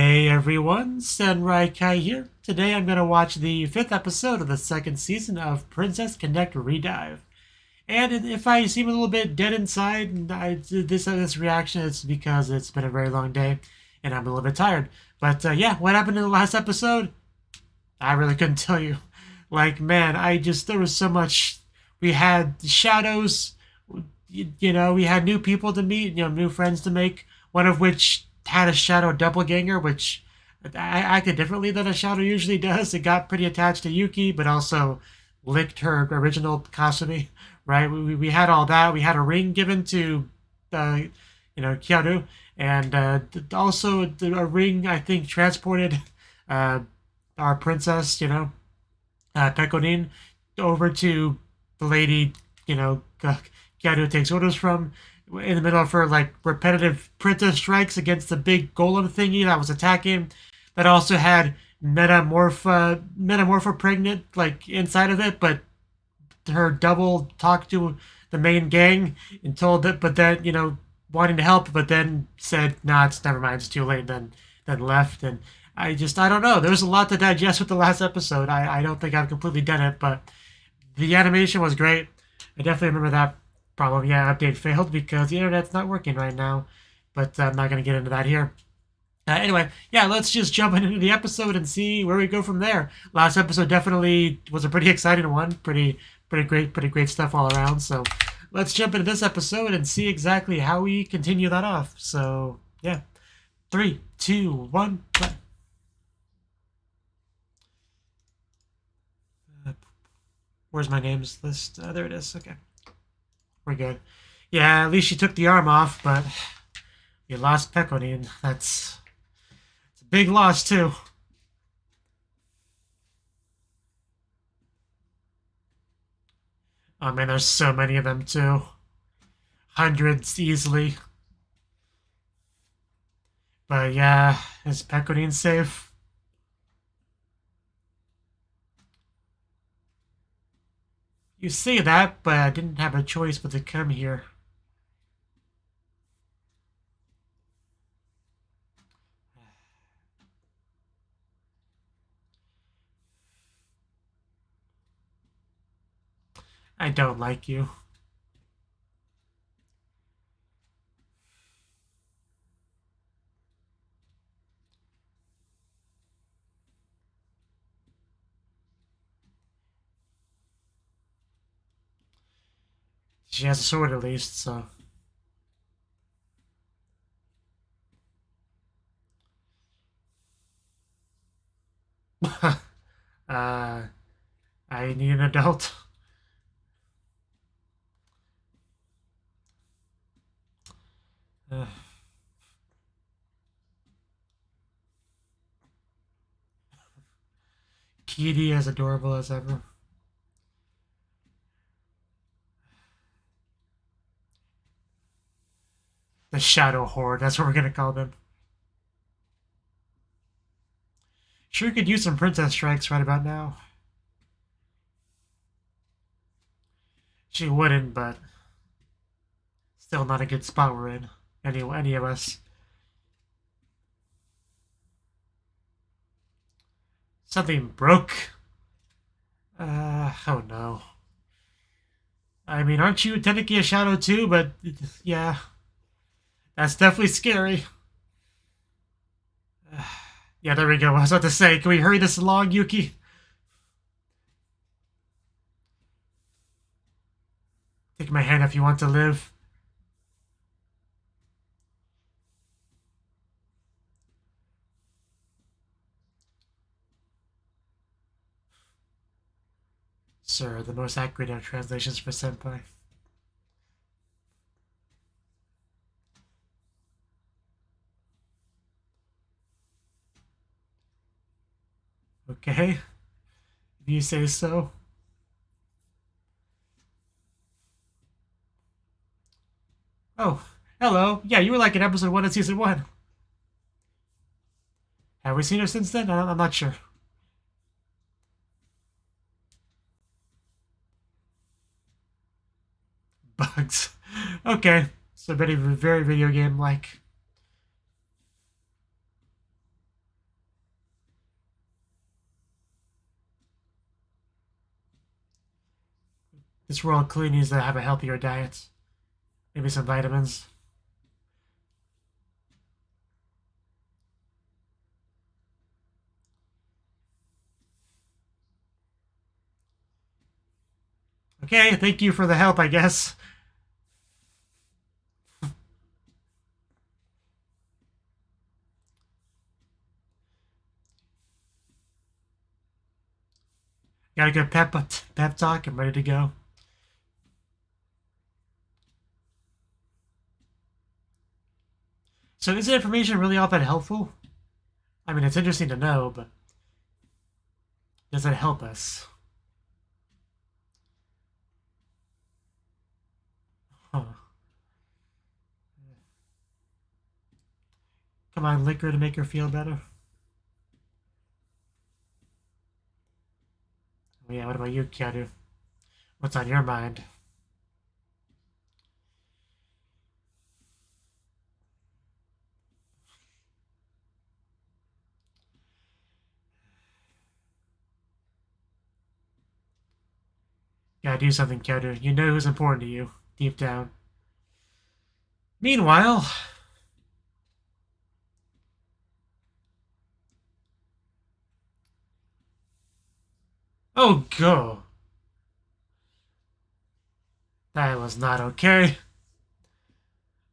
Hey everyone, Yōkai here. Today I'm going to watch the 5th episode of the 2nd season of Princess Connect Redive. And if I seem a little bit dead inside, this reaction is because it's been a very long day and I'm a little bit tired. But yeah, what happened in the last episode? I really couldn't tell you. Like, man, there was so much. We had shadows, we had new people to meet, new friends to make, one of which had a shadow doppelganger, which I acted differently than a shadow usually does. It got pretty attached to Yuki, but also licked her original Kasumi, right? We had all that. We had a ring given to, Kyaru, and also a ring, I think, transported uh, our princess, Pekonin, over to the lady, Kyaru takes orders from, in the middle of her like repetitive princess strikes against the big golem thingy that was attacking. That also had Metamorpha pregnant like inside of it, but her double talked to the main gang and told it, but then wanting to help, but then said, "Nah, it's never mind, it's too late." Then left, and I don't know. There's a lot to digest with the last episode. I don't think I've completely done it, but the animation was great. I definitely remember that problem. Yeah, update failed because the internet's not working right now. But I'm not going to get into that here. Anyway, yeah, let's just jump into the episode and see where we go from there. Last episode definitely was a pretty exciting one. Pretty great stuff all around. So let's jump into this episode and see exactly how we continue that off. So yeah, 3, 2, 1, play. Where's my names list? There it is. Okay. We're good. Yeah, at least she took the arm off, but we lost Pekonin. It's a big loss, too. Oh, man, there's so many of them, too. Hundreds, easily. But, yeah, is Pekonin safe? You say that, but I didn't have a choice but to come here. I don't like you. She has a sword at least, so. I need an adult. Kitty as adorable as ever. The Shadow Horde, that's what we're gonna call them. Sure could use some princess strikes right about now. She wouldn't, but still not a good spot we're in. Any of us. Something broke. Oh no. I mean, aren't you technically a shadow too? But yeah, that's definitely scary. Yeah, there we go. I was about to say, can we hurry this along, Yuki? Take my hand if you want to live. Sir, the most accurate of translations for senpai. Okay, if you say so. Oh, hello. Yeah, you were like in episode 1 of season 1. Have we seen her since then? I'm not sure. Bugs. Okay, so very video game like. This world clearly needs to have a healthier diet. Maybe some vitamins. Okay, thank you for the help, I guess. Got a good pep talk. I'm ready to go. So is the information really all that helpful? I mean, it's interesting to know, but does it help us? Huh. Come on, liquor to make her feel better. Oh, yeah, what about you, Keanu? What's on your mind? Gotta do something, Keanu. You know who's important to you, deep down. Meanwhile... Oh, go! That was not okay.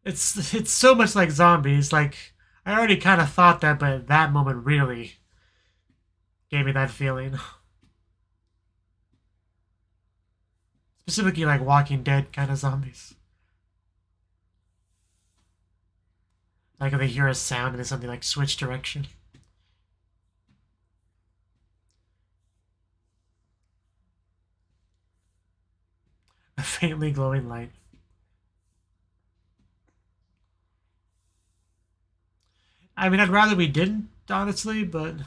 It's so much like zombies. Like, I already kind of thought that, but that moment really gave me that feeling. Specifically, like Walking Dead kind of zombies. Like if they hear a sound and then something like switch direction. A faintly glowing light. I mean, I'd rather we didn't, honestly, but I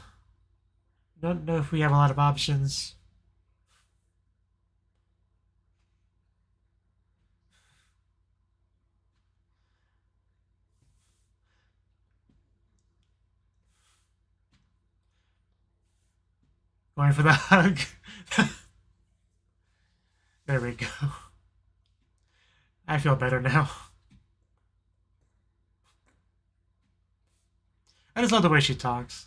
don't know if we have a lot of options. Going for the hug. There we go. I feel better now. I just love the way she talks.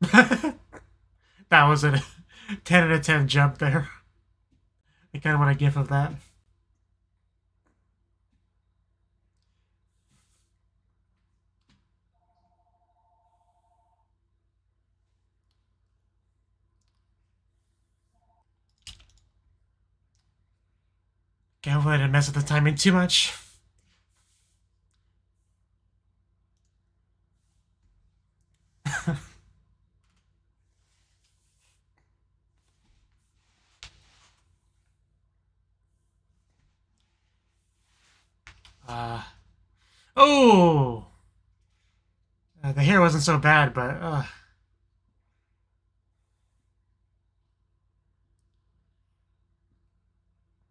That was a 10 out of 10 jump there. I kind of want a gif of that. Okay, hopefully I didn't mess with the timing too much. uh, oh! The hair wasn't so bad, but...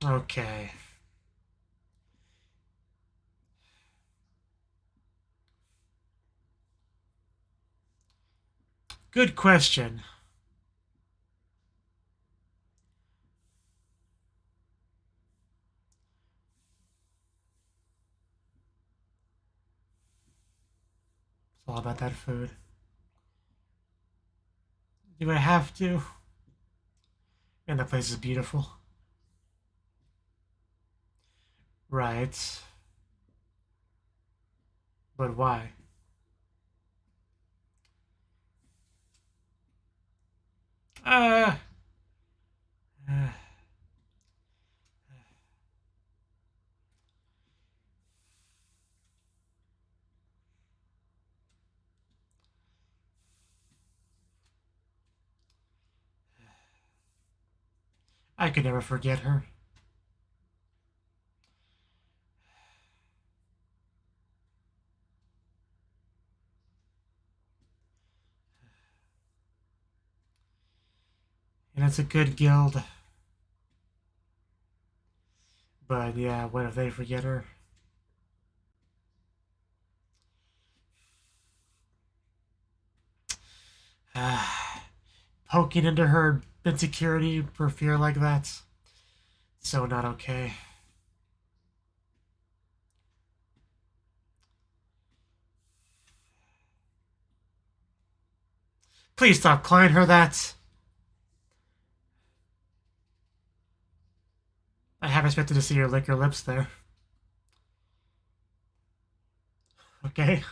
Okay. Good question. It's all about that food. Do I have to? And the place is beautiful. Right. But why? Uh... uh I could never forget her. And it's a good guild. But yeah, what if they forget her? Poking into her insecurity or fear like that. So not okay. Please stop calling her that. I haven't expected to see her lick her lips there. Okay.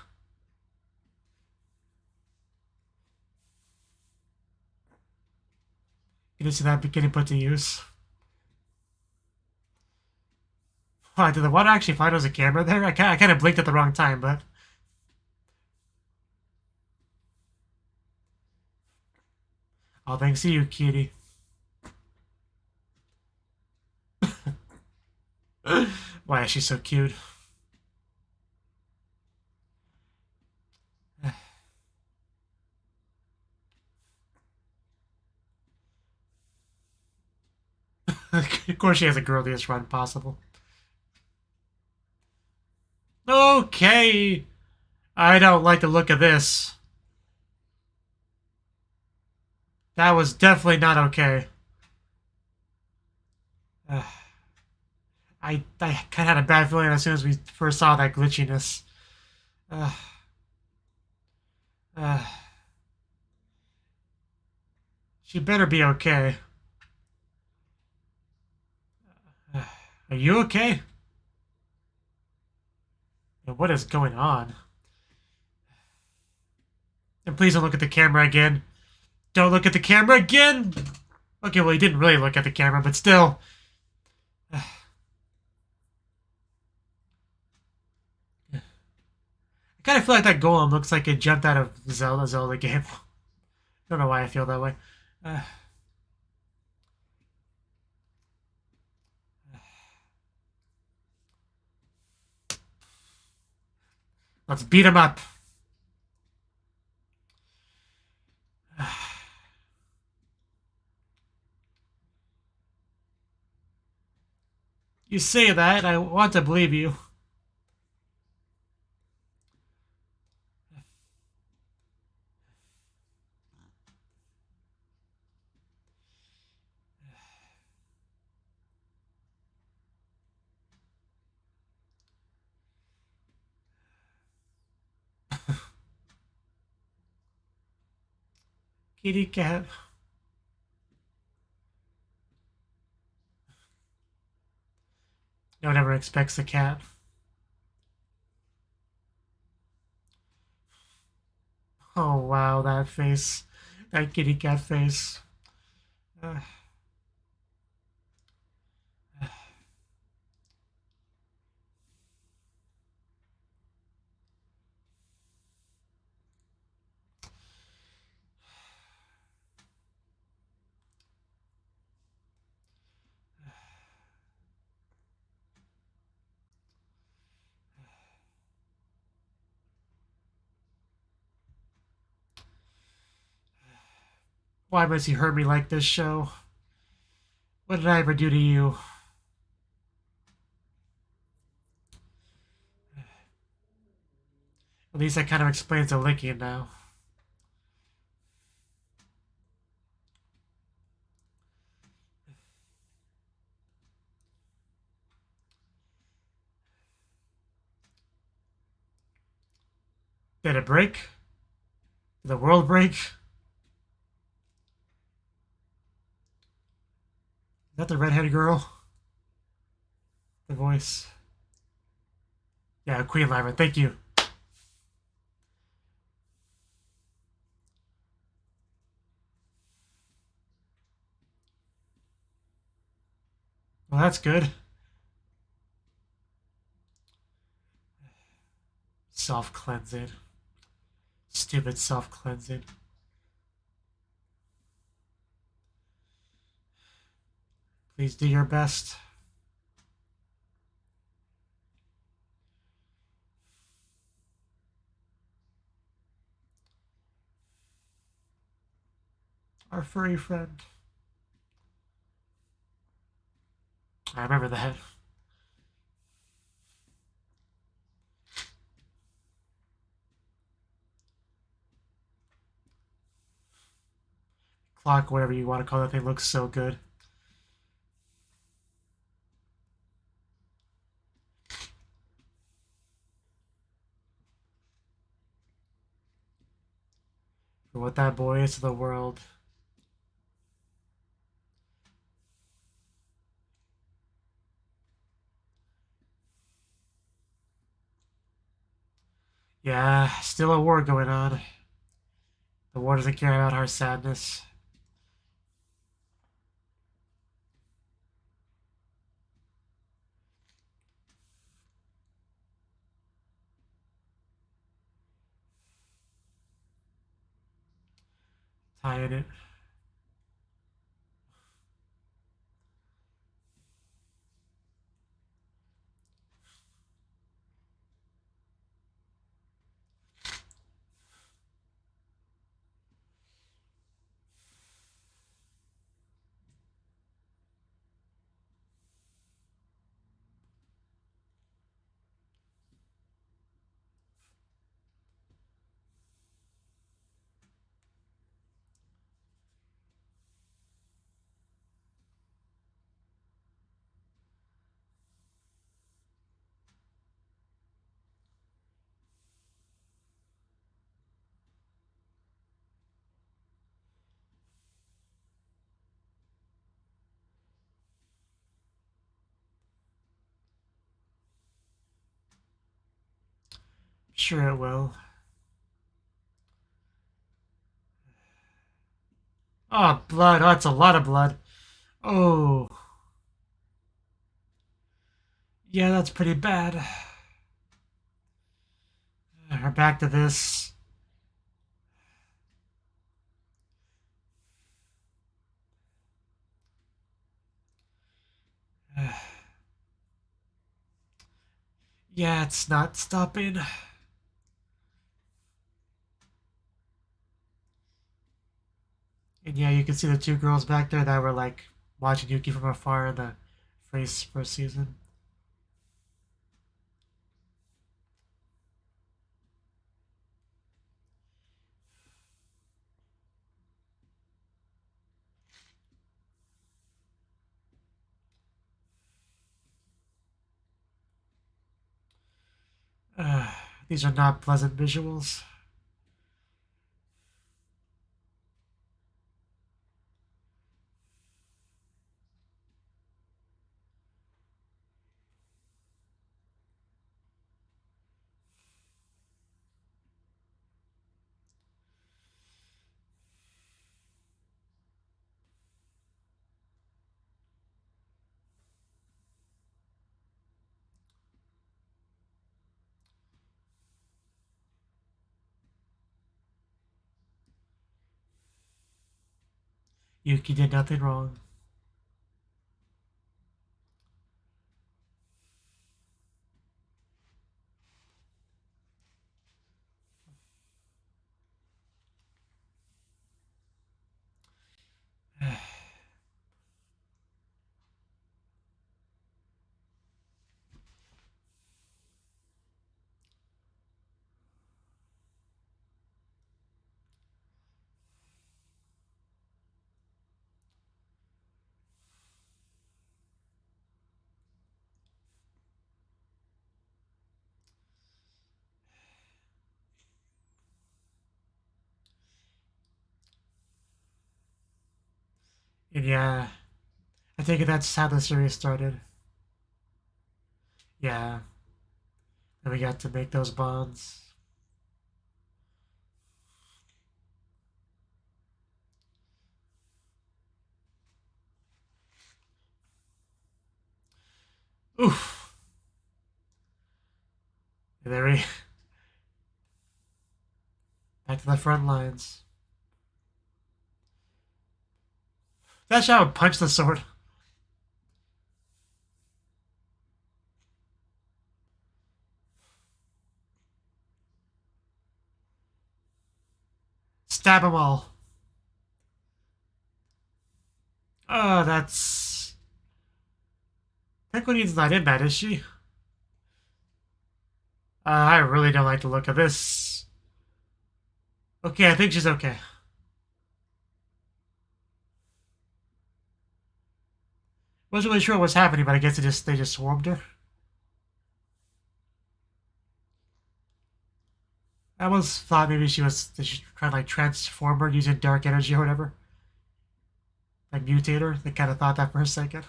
You didn't see that getting put to use. Oh, did the water actually find was a camera there? I kind of blinked at the wrong time, but... Oh, thanks to you, cutie. Why is she so cute? Of course she has the girliest run possible. Okay. I don't like the look of this. That was definitely not okay. I kind of had a bad feeling as soon as we first saw that glitchiness. Uh, uh, she better be okay. Are you okay? What is going on? And please don't look at the camera again. Don't look at the camera again! Okay, well, he didn't really look at the camera, but still. I kind of feel like that golem looks like it jumped out of Zelda game. Don't know why I feel that way. Let's beat him up. You say that, I want to believe you. Kitty cat. No one ever expects the cat. Oh wow, that face. That kitty cat face. Uh, why must you hurt me like this, show? What did I ever do to you? At least that kind of explains the licking now. Did it break? Did the world break? Is that the redheaded girl? The voice. Yeah, Queen Lyra, thank you. Well, that's good. Self-cleansing. Stupid self-cleansing. Please do your best. Our furry friend. I remember that. clock, whatever you want to call that thing, looks so good. For what that boy is to the world. Yeah, still a war going on. The war doesn't care about our sadness. Tying it. Sure it will. Oh, blood. Oh, that's a lot of blood. Oh. Yeah, that's pretty bad. We're back to this. Yeah, it's not stopping. And yeah, you can see the two girls back there that were like watching Yuki from afar in the first season. These are not pleasant visuals. Yuki did nothing wrong. And yeah, I think that's how the series started. Yeah, and we got to make those bonds. Oof. And there we back to the front lines. That shot would punch the sword. Stab them all. Oh, that's... Pequodin's not in that, is she? I really don't like the look of this. Okay, I think she's okay. Wasn't really sure what was happening, but I guess they just swarmed her. I almost thought maybe she was trying to like transform her using dark energy or whatever. Like mutate her. They kind of thought that for a second.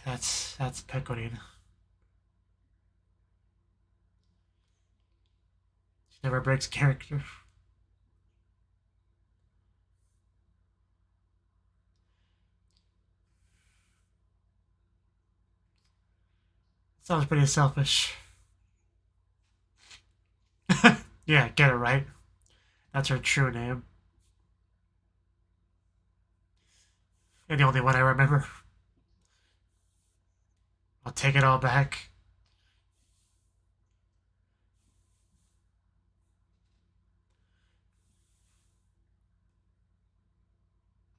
that's Pecorine. She never breaks character. Sounds pretty selfish. Yeah, get it right. That's her true name. And the only one I remember. I'll take it all back.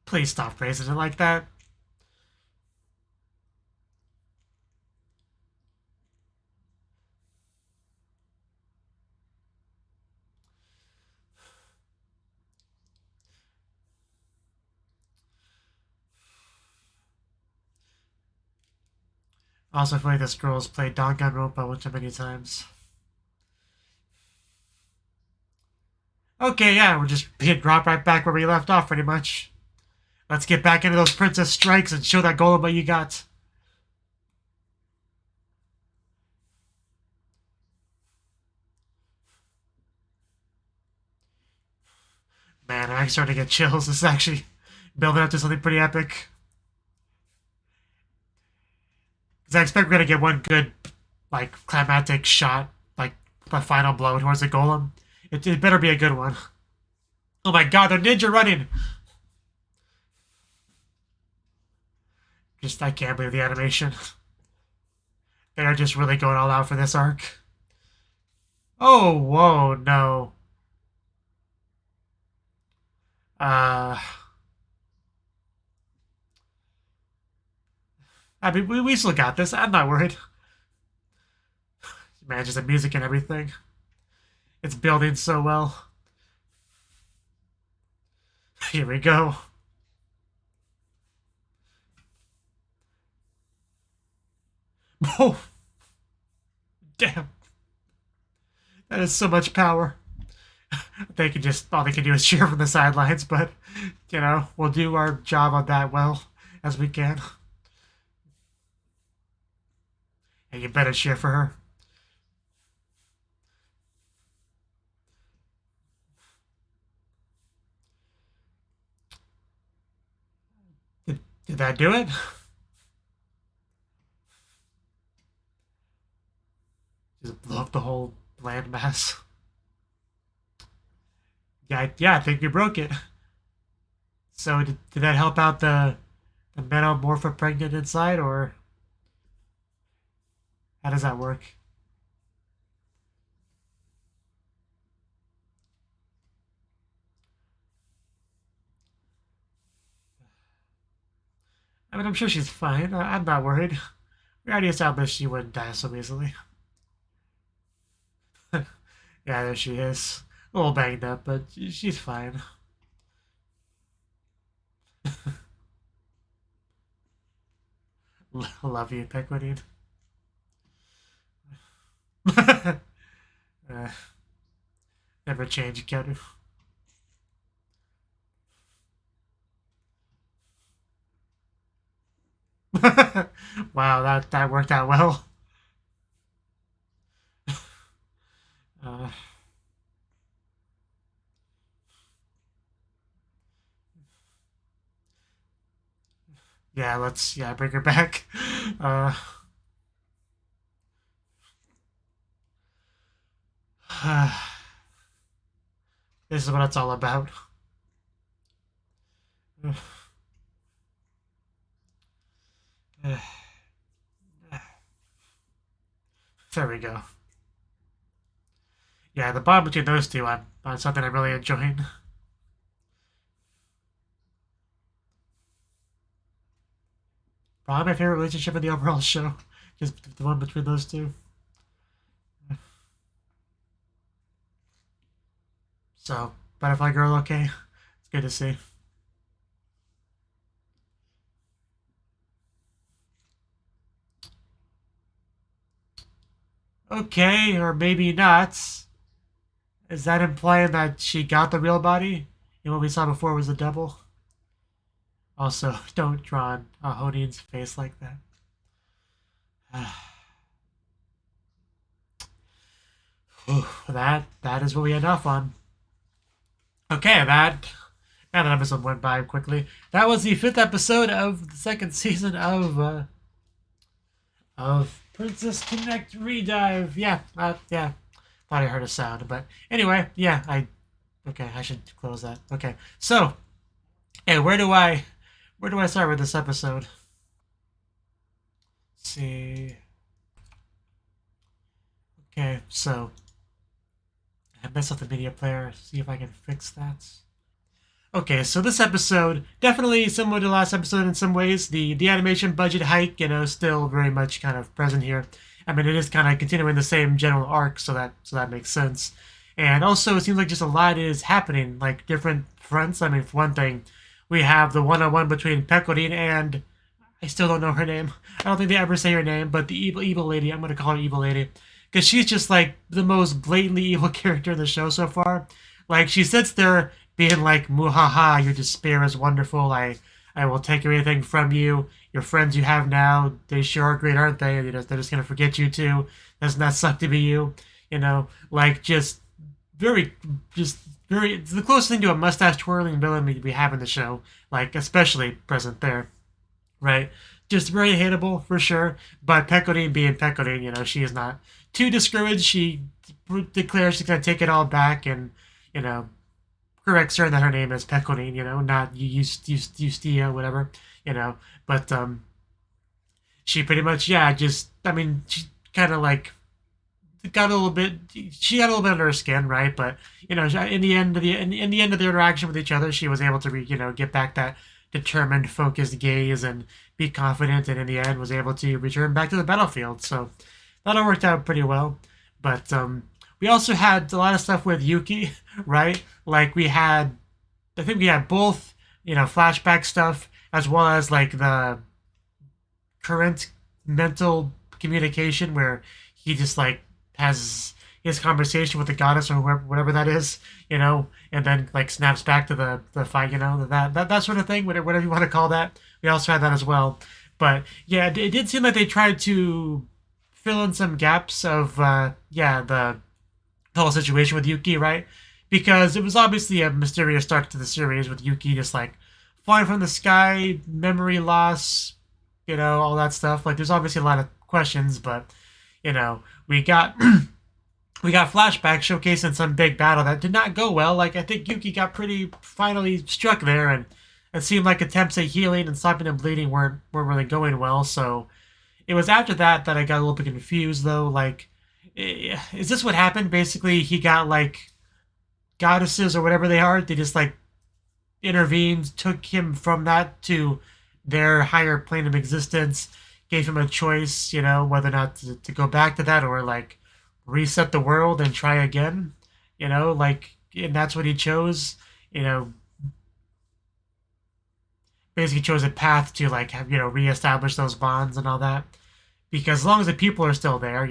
Please stop praising it like that. I also feel like this girl's played Danganronpa a bunch of many times. Okay, yeah, we're just being dropped right back where we left off, pretty much. Let's get back into those princess strikes and show that Golem what you got. Man, I'm starting to get chills. This is actually building up to something pretty epic. Because I expect we're going to get one good, like, climactic shot, like, the final blow towards the Golem. It better be a good one. Oh my god, they're ninja running! I can't believe the animation. They are just really going all out for this arc. Oh, whoa, no. I mean, we still got this. I'm not worried. Man, just the music and everything. It's building so well. Here we go. Oh, damn. That is so much power. They can just, all they can do is cheer from the sidelines, but, you know, we'll do our job on that well as we can. And you better cheer for her. Did that do it? Just blow up the whole landmass. Yeah, I think we broke it. So did that help out the metamorpha pregnant inside, or how does that work? I mean, I'm sure she's fine. I'm not worried. We already established she wouldn't die so easily. Yeah, there she is. A little banged up, but she's fine. Love you, Pequodine. Never change, Keru. Wow, that worked out well. Uh, yeah, let's bring her back. This is what it's all about. There we go. Yeah, the bond between those two on something I'm really enjoying. Probably my favorite relationship in the overall show. Just the one between those two. So, Butterfly Girl okay? It's good to see. Okay, or maybe not. Is that implying that she got the real body? And what we saw before was a double? Also, don't draw on Hodin's face like that. that is what we end off on. Okay, that episode went by quickly. That was the 5th episode of the 2nd season of Princess Connect Redive. Yeah, yeah. Thought I heard a sound, but anyway, yeah. I should close that. Okay, so, hey, where do I start with this episode? Let's see. Okay, so I messed up the media player. See if I can fix that. Okay, so this episode, definitely similar to the last episode in some ways. The animation budget hike, still very much kind of present here. I mean, it is kind of continuing the same general arc, so that makes sense. And also, it seems like just a lot is happening, like different fronts. I mean, for one thing, we have the one-on-one between Pecoline and I still don't know her name. I don't think they ever say her name, but the evil lady. I'm gonna call her evil lady because she's just like the most blatantly evil character in the show so far. Like she sits there being like, "Muhaha, your despair is wonderful. I will take everything from you. Your friends you have now, they sure are great, aren't they? They're just gonna forget you too. Doesn't that suck to be you? Like just very. It's the closest thing to a mustache twirling villain we have in the show. Like especially present there, right? Just very hateable for sure. But Pecoline being Pecoline, she is not too discouraged. She declares she's gonna take it all back and you know corrects her that her name is Pecoline, not Justia, whatever, But she pretty much, yeah, just I mean, she kind of like got a little bit. She got a little bit under her skin, right? But in the end of the interaction with each other, she was able to get back that determined, focused gaze and be confident, and in the end was able to return back to the battlefield. So that all worked out pretty well. But we also had a lot of stuff with Yuki, right? Like I think we had both, flashback stuff as well as like the current mental communication where he just like has his conversation with the goddess or whoever, whatever that is, and then like snaps back to the fight, that sort of thing, whatever you want to call that. We also had that as well. But yeah, it did seem like they tried to fill in some gaps of the whole situation with Yuki, right? Because it was obviously a mysterious start to the series with Yuki just like flying from the sky, memory loss, all that stuff. Like there's obviously a lot of questions, but we got we got flashbacks showcasing some big battle that did not go well. Like I think Yuki got pretty finally struck there, and it seemed like attempts at healing and stopping him bleeding weren't really going well. So it was after that I got a little bit confused though. Like, is this what happened? Basically, he got like goddesses or whatever they are. They just like intervened, took him from that to their higher plane of existence, gave him a choice, whether or not to go back to that or like reset the world and try again, like, and that's what he chose, basically chose a path to like have, reestablish those bonds and all that. Because as long as the people are still there,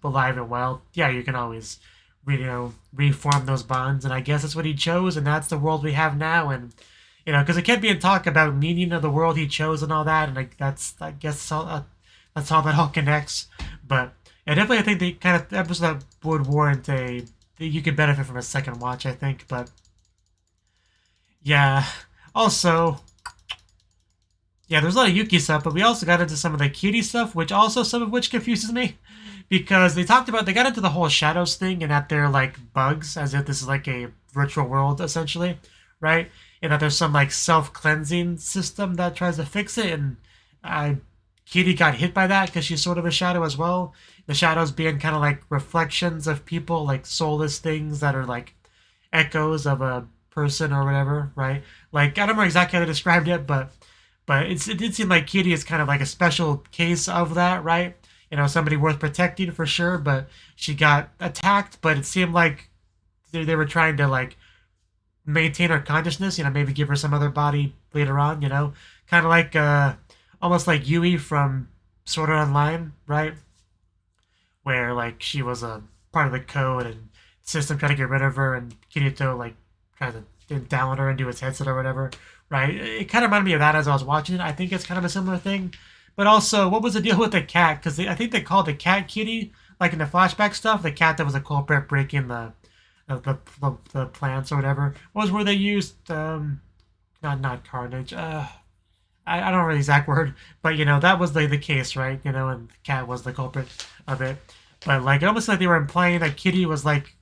alive and well, yeah, you can always, reform those bonds. And I guess that's what he chose, and that's the world we have now. And because it kept being talk about meaning of the world he chose and all that, and like I guess that's how that all connects. But yeah, definitely, I think the kind of episode that would warrant you could benefit from a second watch, I think. But yeah, also. Yeah, there's a lot of Yuki stuff, but we also got into some of the cutie stuff, which also some of which confuses me. Because they got into the whole shadows thing and that they're like bugs, as if this is like a virtual world, essentially, right? And that there's some like self-cleansing system that tries to fix it, and Kitty got hit by that because she's sort of a shadow as well. The shadows being kind of like reflections of people, like soulless things that are like echoes of a person or whatever, right? Like, I don't remember exactly how they described it, but it did seem like Kitty is kind of like a special case of that, right? Somebody worth protecting for sure, but she got attacked, but it seemed like they were trying to like maintain her consciousness, maybe give her some other body later on, kind of like almost like Yui from Sword Art Online, right? Where like she was a part of the code and system trying to get rid of her, and Kirito like trying to download her into his headset or whatever, right? It kind of reminded me of that as I was watching it. I think it's kind of a similar thing. But also, what was the deal with the cat? Because I think they called the cat Kitty, like in the flashback stuff, the cat that was a culprit breaking the plants or whatever. What was where they used not carnage. I don't know the exact word, but that was the case, right? And the cat was the culprit of it. But like it almost like they were implying that Kitty was like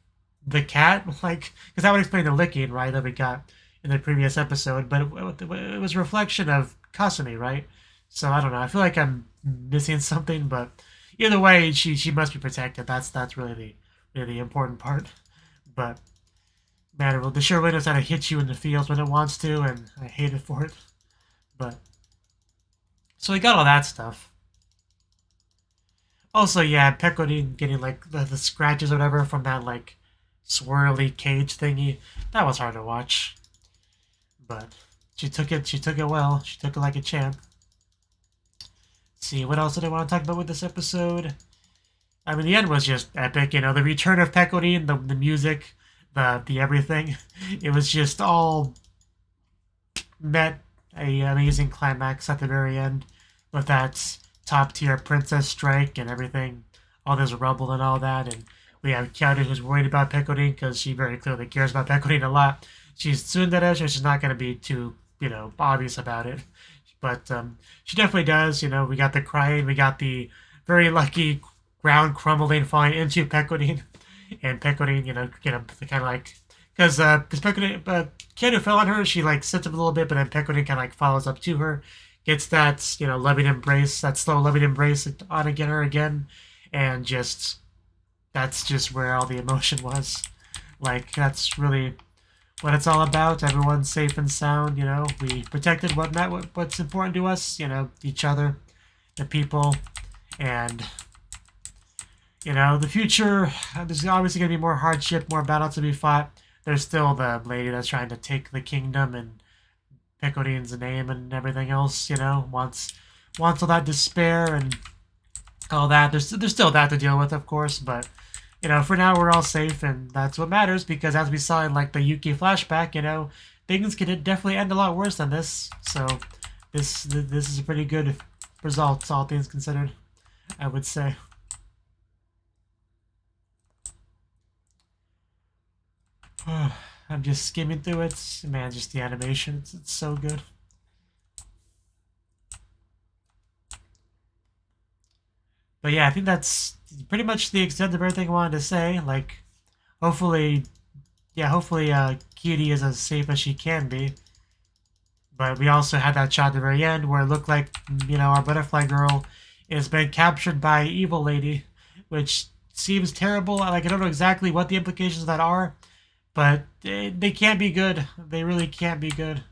the cat, like because that would explain the licking, right? That we got in the previous episode. But it was a reflection of Kasumi, right? So I don't know. I feel like I'm missing something, but either way, she must be protected. That's really the important part. But man, well, the sure knows how to hit you in the fields when it wants to, and I hate it for it. But so we got all that stuff. Also, yeah, Pecorin getting like the scratches or whatever from that like swirly cage thingy. That was hard to watch. But she took it well. She took it like a champ. Let's see, what else did I want to talk about with this episode? I mean, the end was just epic. The return of Pecorin, the music, the everything. It was just all met a amazing climax at the very end with that top tier princess strike and everything, all this rubble and all that. And we have Chiaru who's worried about Pecorin because she very clearly cares about Pecorin a lot. She's tsundere, so she's not going to be too, obvious about it. But she definitely does. We got the crying, we got the very lucky ground crumbling, falling into Pecorin. And Pecorin, kind of like, because Pecorin, Chiaru fell on her, she like sits up a little bit, but then Pecorin kind of like follows up to her, gets that, loving embrace, that slow loving embrace on again her again, and that's just where all the emotion was. Like, that's really what it's all about. Everyone's safe and sound, we protected what's important to us, each other, the people, and the future, there's obviously going to be more hardship, more battles to be fought. There's still the lady that's trying to take the kingdom and Pecorin's name and everything else, wants all that despair and all that. There's still that to deal with, of course, but, for now we're all safe, and that's what matters, because as we saw in, like, the Yuki flashback, things could definitely end a lot worse than this, so this is a pretty good result, all things considered, I would say. I'm just skimming through it. Man, just the animation. It's so good. But yeah, I think that's pretty much the extent of everything I wanted to say. Like, hopefully, Kitty is as safe as she can be. But we also had that shot at the very end where it looked like, our butterfly girl has been captured by Evil Lady, which seems terrible. Like, I don't know exactly what the implications of that are. But they can't be good. They really can't be good.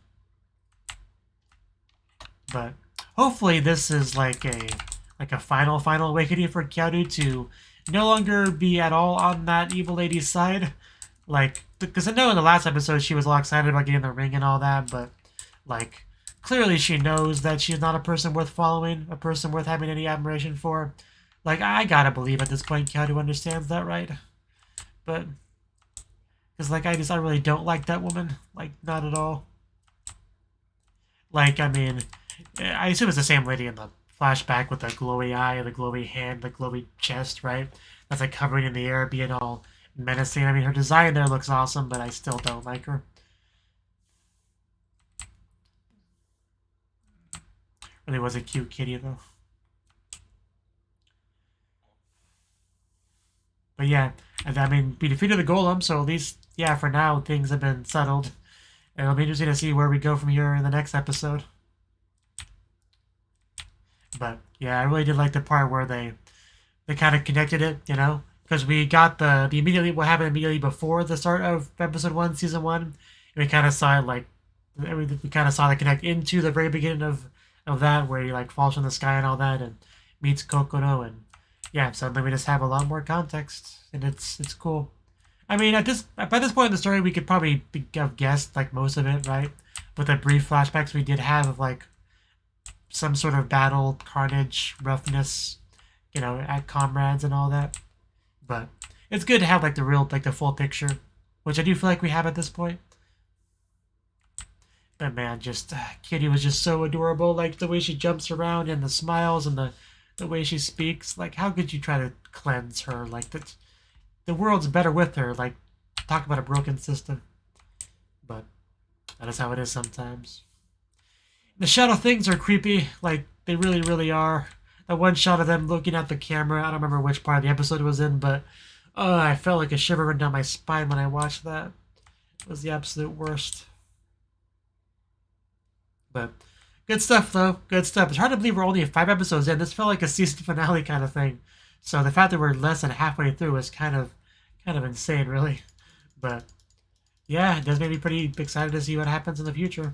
But hopefully this is like a final awakening for Chiaru to no longer be at all on that evil lady's side. Like, because I know in the last episode she was all excited about getting the ring and all that, but like clearly she knows that she's not a person worth following, a person worth having any admiration for. Like, I gotta believe at this point Chiaru understands that, right? But because, like, I really don't like that woman. Like, not at all. Like, I mean, I assume it's the same lady in the flashback with the glowy eye, the glowy hand, the glowy chest, right? That's, like, hovering in the air, being all menacing. I mean, her design there looks awesome, but I still don't like her. Really was a cute kitty, though. But yeah, and I mean, we defeated the Golem, so at least, yeah, for now, things have been settled. And it'll be interesting to see where we go from here in the next episode. But yeah, I really did like the part where they kind of connected it, because we got the immediately what happened immediately before the start of episode 1, season 1, and we kind of saw it like we kind of saw the connect into the very beginning of that where he like falls from the sky and all that and meets Kokoro, and yeah, suddenly we just have a lot more context, and it's cool. I mean, by this point in the story, we could probably have guessed like most of it, right? With the brief flashbacks we did have of like some sort of battle, carnage, roughness, at comrades and all that. But it's good to have like the full picture, which I do feel like we have at this point. But man, just Kitty was just so adorable. Like the way she jumps around and the smiles and the way she speaks. Like, how could you try to cleanse her? Like the world's better with her. Like, talk about a broken system. But that is how it is sometimes. The shadow things are creepy. Like, they really, really are. That one shot of them looking at the camera, I don't remember which part of the episode it was in, but I felt like a shiver run down my spine when I watched that. It was the absolute worst. But good stuff, though. Good stuff. It's hard to believe we're only 5 episodes in. This felt like a season finale kind of thing. So the fact that we're less than halfway through is kind of insane, really. But yeah, it does make me pretty excited to see what happens in the future.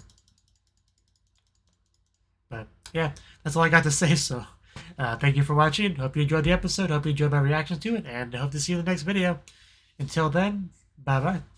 But yeah, that's all I got to say. So thank you for watching. Hope you enjoyed the episode. Hope you enjoyed my reaction to it. And I hope to see you in the next video. Until then, bye-bye.